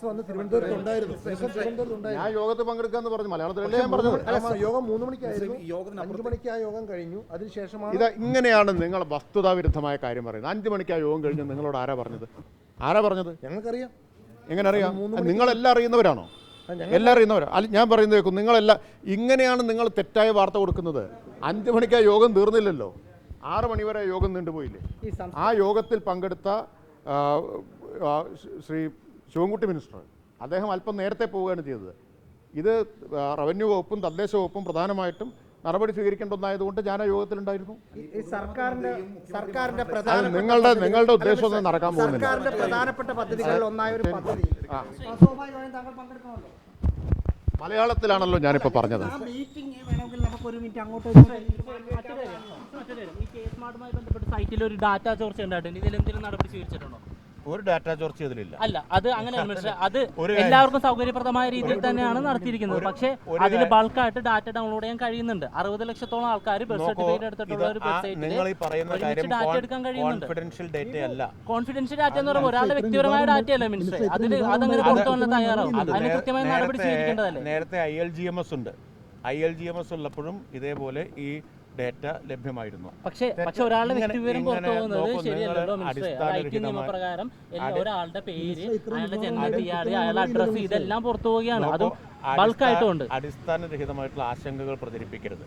Minister വന്ന് തിരുവനന്തപുരത്ത് ഞാൻ യോഗത്തിൽ പങ്കെടുക്കാന്ന് പറഞ്ഞു. മലയാളത്തിലല്ലേ ഞാൻ പറഞ്ഞത്? യോഗം 3 മണിക്കായിരുന്നു, 5 മണിക്ക് ആ യോഗം കഴിഞ്ഞു. അതിനുശേഷമാണ് ഇത് ഇങ്ങനെയാണ് നിങ്ങൾ വസ്തുതാവിരുദ്ധമായ കാര്യം പറയുന്നത്. 5 മണിക്ക് ആ യോഗം കഴിഞ്ഞ് നിങ്ങളോട് ആരാ പറഞ്ഞത്? ഞങ്ങൾക്കറിയാം. എങ്ങനെ അറിയാം? നിങ്ങളെല്ലാം അറിയുന്നവരാണോ? എല്ലാം അറിയുന്നവരോ? അല്ല, ഞാൻ പറയുന്നത് കേൾക്കും. നിങ്ങളെല്ലാം ഇങ്ങനെയാണ് നിങ്ങൾ തെറ്റായ വാർത്ത കൊടുക്കുന്നത്. 5 മണിക്ക് ആ യോഗം തീർന്നില്ലല്ലോ, 6 മണി വരെ യോഗം നീണ്ടുപോയില്ലേ? ആ യോഗത്തിൽ പങ്കെടുത്ത ശ്രീ ശിവൻകുട്ടി മിനിസ്റ്റർ, അദ്ദേഹം അല്പം നേരത്തെ പോവുകയാണ് ചെയ്തത്. ഇത് റവന്യൂ വകുപ്പും തദ്ദേശ വകുപ്പും പ്രധാനമായിട്ടും നടപടി സ്വീകരിക്കേണ്ട ഒന്നായതുകൊണ്ട് ഞാൻ ആ യോഗത്തിലുണ്ടായിരുന്നു. നിങ്ങളുടെ ഉദ്ദേശം ഒന്നും നടക്കാൻ പോകുന്നില്ല. പ്രധാനപ്പെട്ട പദ്ധതികളിൽ ഒന്നായ ഒരു പദ്ധതി മലയാളത്തിലാണല്ലോ ഞാനിപ്പോൾ പറഞ്ഞത്. സൈറ്റിൽ ഒരു ഡാറ്റ ചോർച്ച ഉണ്ടായിട്ടുണ്ട്. ഇതിലെന്തെങ്കിലും നടപടി സ്വീകരിച്ചിട്ടുണ്ടോ? ഒരു ഡാറ്റ ചോർച്ച ചെയ്തിട്ടില്ല. അല്ല, അത് അങ്ങനെയാണ്. അത് എല്ലാവർക്കും സൗകര്യപ്രദമായ രീതിയിൽ തന്നെയാണ് നടത്തിയിരിക്കുന്നത്. പക്ഷേ അതിൽ ബൾക്കായിട്ട് ഡാറ്റ ഡൗൺലോഡ് ചെയ്യാൻ കഴിയുന്നുണ്ട്. 60 ലക്ഷത്തോളം ആൾക്കാർ ബർത്ത് സർട്ടിഫിക്കറ്റ് എടുത്തിട്ടുള്ള ഒരു വെബ്സൈറ്റിൽ ഡാറ്റ എടുക്കാൻ കഴിയുന്നുണ്ട്. കോൺഫിഡൻഷ്യൽ ഡാറ്റ എന്ന് പറയുമ്പോൾ ഒരാളുടെ വ്യക്തിപരമായ ഡാറ്റ അല്ല മിനിസ്റ്റർ. അതങ്ങനെ കൊടുത്തോളം തയ്യാറാവും. അതിന് കൃത്യമായ നടപടി സ്വീകരിക്കേണ്ടതല്ലേ? നേരത്തെ ILGMS ഉണ്ട്. ILGMS ഉള്ളപ്പോഴും ഇതേപോലെ ഈ ഡേറ്റ ലഭ്യമായിരുന്നു. പക്ഷേ ഒരാളുടെ വ്യക്തിവിവരം പുറത്തു പോകുന്നത് ശരിയല്ലല്ലോ മിനിസ്റ്റർ. IT നിയമപ്രകാരം ഒരാളുടെ പേര്, അയാളുടെ ജനന തീയതി, അയാളുടെ അഡ്രസ്സ്, ഇതെല്ലാം പുറത്തു പോവുകയാണ്. അതും ബൾക്കായിട്ടുണ്ട്. അടിസ്ഥാനരഹിതമായിട്ടുള്ള ആശങ്കകൾ പ്രചരിപ്പിക്കരുത്.